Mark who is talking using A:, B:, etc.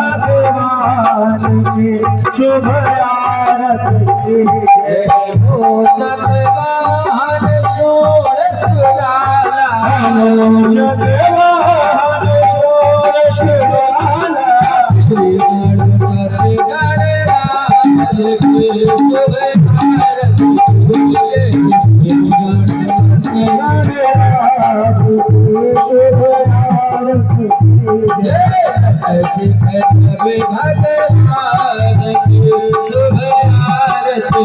A: भगवान की शुभ आरती हो सतवाहन षोडश डाला जगवाहन षोडश डाला श्री गणपति गणराज की शुभ आरती भगवान की शुभ आरती